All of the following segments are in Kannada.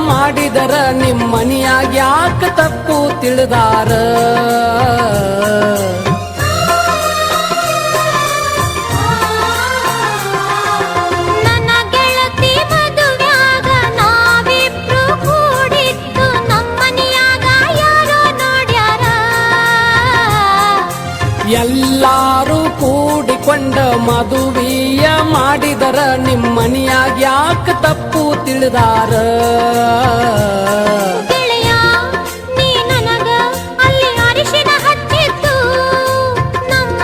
ಮಾಡಿದರ ನಿಮ್ಮನಿಯಾಗ ಯಾಕ ತಪ್ಪು ತಿಳಿದಾರ ನನ್ನ ಗೆಳತಿ ಮದುವ್ಯಾಗ ನಾವಿಬ್ರು ಕೂಡಿದ್ದು ನಮ್ಮನಿಯಾಗ ಯಾರೋ ನೋಡ್ಯಾರ ಎಲ್ಲಾರು ಕೂಡಿಕೊಂಡ ಮದುವೆಯ ಮಾಡಿದರ ನಿಮ್ಮನಿಯಾಗ ಯಾಕ ತಪ್ಪು ತಿಳಿದಾರ ಗೆಳೆಯ ನೀ ನನಗ ಅಲ್ಲಿ ಅರಿಶಿನ ಹಚ್ಚಿದ್ದು ನಮ್ಮ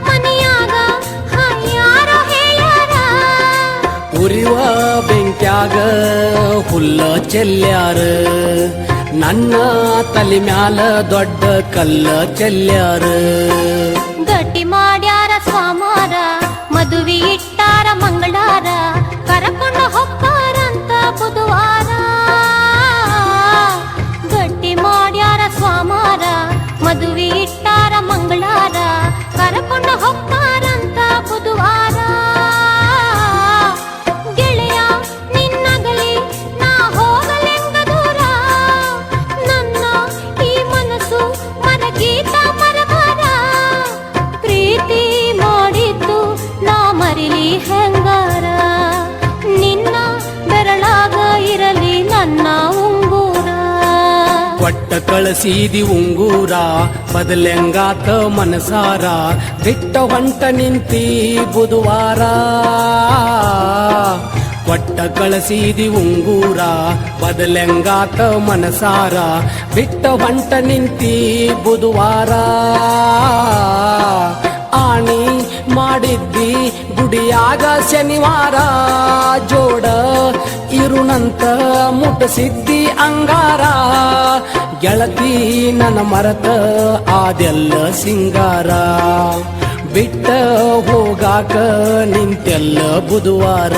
ಮನೆಯಾಗ ಯಾರೋ ಹೇಳ್ಯಾರ ಉರಿವ ಬೆಂಕ್ಯಾಗ ಹುಲ್ಲ ಚೆಲ್ಯಾರ ನನ್ನ ತಲೆ ಮ್ಯಾಲ ದೊಡ್ಡ ಕಲ್ಲ ಚೆಲ್ಯಾರ ಗಟ್ಟಿ ಮಾಡ್ಯಾರ ಸ್ವಾಮಾರ ಮದುವೆ ಇಟ್ಟಾರ ಮಂಗಳಾರ ಕರಕೊಂಡು ಹೋಗ್ತಾರಂತ ಬುಧವಾರ ಗಟ್ಟಿ ಮಾಡ್ಯಾರ ಸ್ವಾಮಾರ ಮದುವೆ ಇಟ್ಟಾರ ಮಂಗಳಾರ ಕರಕೊಂಡು ಹೋಗ್ತಾರಂತ ಬುಧವಾರ ಗೆಳೆಯ ನಿನ್ನಗಲಿ ನಾ ಹೋಗಲೆಂಗ ದೂರ ನನ್ನ ಈ ಮನಸ್ಸು ಮರಗೀತ ಮರಬಾರ ಪ್ರೀತಿ ಮಾಡಿದ್ದು ನಾ ಮರಿಲಿ ಹೆಂಗಾರ ನಿನ್ನ ಬೆರಳಾಗ ಇರಲಿ ನನ್ನ ಉಂಗೂರ ಕೊಟ್ಟ ಕಳಸಿದಿ ಉಂಗೂರ ಬದಲೆಂಗಾತ ಮನಸಾರ ಬಿಟ್ಟ ಹೊಂಟ ನಿಂತಿ ಬುಧವಾರ ಕೊಟ್ಟ ಕಳಸಿದಿ ಉಂಗೂರ ಬದಲೆಂಗಾತ ಮನಸಾರ ಬಿಟ್ಟ ಹೊಂಟ ನಿಂತಿ ಬುಧವಾರ ಆಣಿ ಮಾಡಿದ್ದಿ ಗುಡಿಯಾಗ ಶನಿವಾರ ಜೋಡ ಇರುನಂತ ಮುಟ್ಟಸಿದ್ದಿ ಅಂಗಾರ ಗೆಳತಿ ನನ್ನ ಮರತ ಆದೆಲ್ಲ ಸಿಂಗಾರ ಬಿಟ್ಟ ಹೋಗಾಕ ನಿಂತೆಲ್ಲ ಬುಧವಾರ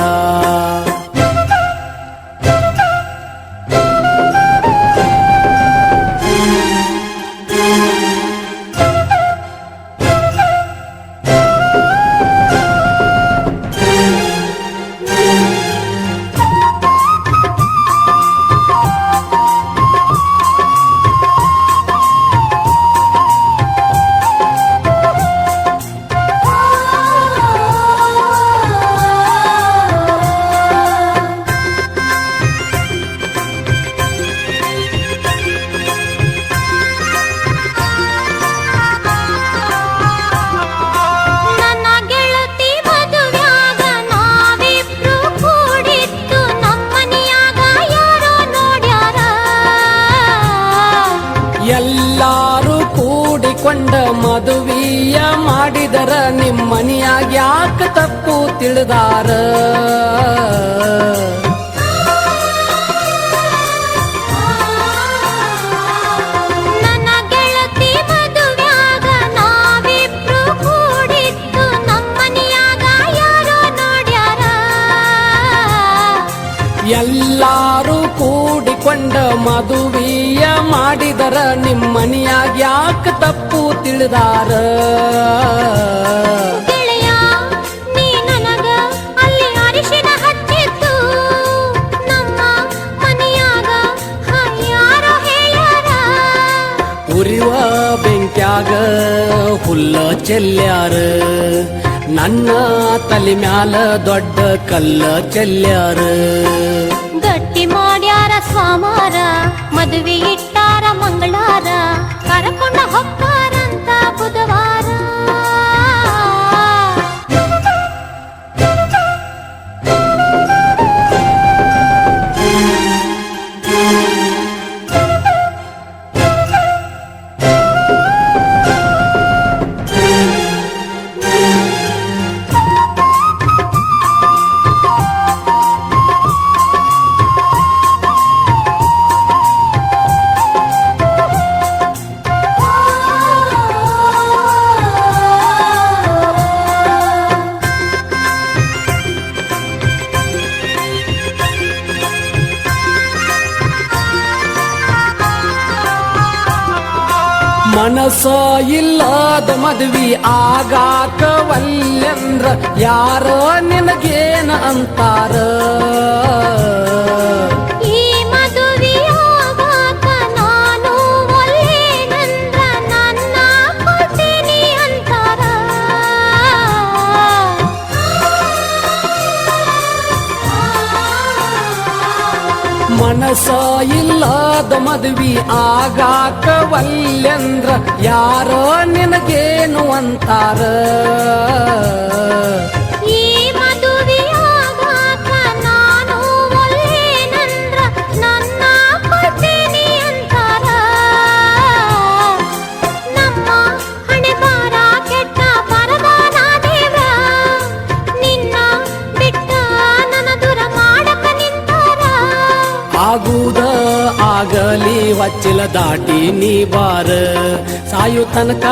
ನನ್ನ ಗೆಳತಿ ಮದುವ್ಯಾಗ ನಾವಿಬ್ರು ಕೂಡಿದ್ದು ನಮ್ಮನಿಯಾಗ ಯಾರೋ ನೋಡ್ಯಾರ ಎಲ್ಲಾರು ಕೂಡಿಕೊಂಡ ಮದುವೆಯ ಮಾಡಿದರ ನಿಮ್ಮನಿಯಾಗ ಯಾಕ ತಪ್ಪು ತಿಳಿದಾರ ನನ್ನ ಗೆಳತಿ ಮದುವ್ಯಾಗ ನಾವಿಬ್ರು ಕೂಡಿದ್ದು ನಮ್ಮನಿಯಾಗ ಯಾರೋ ನೋಡ್ಯಾರ ಎಲ್ಲಾರು ಕೂಡಿಕೊಂಡ ಮದುವೆಯ ಮಾಡಿದರ ನಿಮ್ಮನಿಯಾಗ ಯಾಕ ತಪ್ಪು ತಿಳಿದಾರ ಗೆಳೆಯ ನೀ ನನಗ ಅಲ್ಲಿ ಅರಿಶಿನ ಹಚ್ಚಿದ್ದು ನಮ್ಮ ಮನೆಯಾಗ ಯಾರೋ ಹೇಳ್ಯಾರ ಉರಿವ ಬೆಂಕ್ಯಾಗ ಹುಲ್ಲ ಚೆಲ್ಯಾರ ನನ್ನ ತಲೆ ಮ್ಯಾಲ ದೊಡ್ಡ ಕಲ್ಲ ಚೆಲ್ಯಾರ ಗಟ್ಟಿ ಮಾಡ್ಯಾರ ಸ್ವಾಮಾರ ಮದುವೆ ಇಟ್ಟಾರ ಮಂಗಳಾರ ಕರಕೊಂಡ ಹೋಗ್ತಾರಂತ ಬುಧವಾರ ಮನಸ ಇಲ್ಲದ ಮದ್ವಿ ಆಗಾಕ ವಲ್ಯಂದ್ರ ಯಾರ ನಿನಗೇನ ಅಂತಾರ. ಈ ಮದುವೆ ಇಲ್ಲದ ಮದ್ವಿ ಆಗಾಕ ವಲ್ಯಂದ್ರ ಯಾರ ನಿನಗೇನು ಅಂತಾರ ಈ ಮದುವೆಯಾಗಾಕ ನಾನು ಒಲ್ಲೇನಂದ್ರ ನನ್ನ ಕೊಡ್ತೀನಿ ಅಂತಾರ ನಮ್ಮ ಹಣೆ ಬಾರ ಕೆಟ್ಟ ಬರದಾನ ದೇವ್ರ ನಿನ್ನ ಬಿಟ್ಟ ನನ್ನ ದೂರ ಮಾಡಕ ನಿಂತಾರ ಆಗುದ ಆಗಲಿ ಹೊಚ್ಚಿಲ ದಾಟಿ ನೀ ಬಾರ ಸಾಯು ತನಕ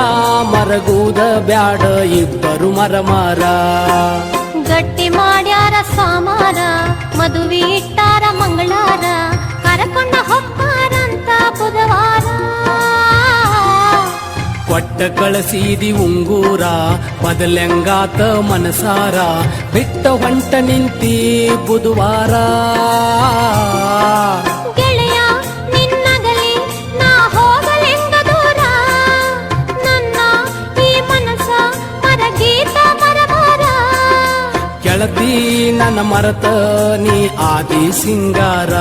ಮರಗುದ ಬ್ಯಾಡ ಇಬ್ಬರು ಮರ ಗಟ್ಟಿ ಮಾಡ್ಯಾರ ಸ್ವಾಮಾರ ಮದುವೆ ಇಟ್ಟಾರ ಮಂಗಳಾರ ಕರಕೊಂಡ ಹೊಕ್ಕಾರಂತ ಬುಧವಾರ ಕೊಟ್ಟ ಕಳಸಿದಿ ಉಂಗೂರ ಬದಲೆಂಗಾತ ಮನಸಾರ ಬಿಟ್ಟ ಹೊಂಟ ನಿಂತಿ ಬುಧವಾರ ಗೆಳೆಯ ನಿನ್ನಗಲಿ ನಾ ಹೋಗಲೆಂಗ ದೂರ ನನ್ನ ಈ ಮನಸ ಮರಗೀತ ಮರಬಾರ ಗೆಳತಿ ನನ್ನ ಮರತ ನೀ ಆದಿ ಸಿಂಗಾರ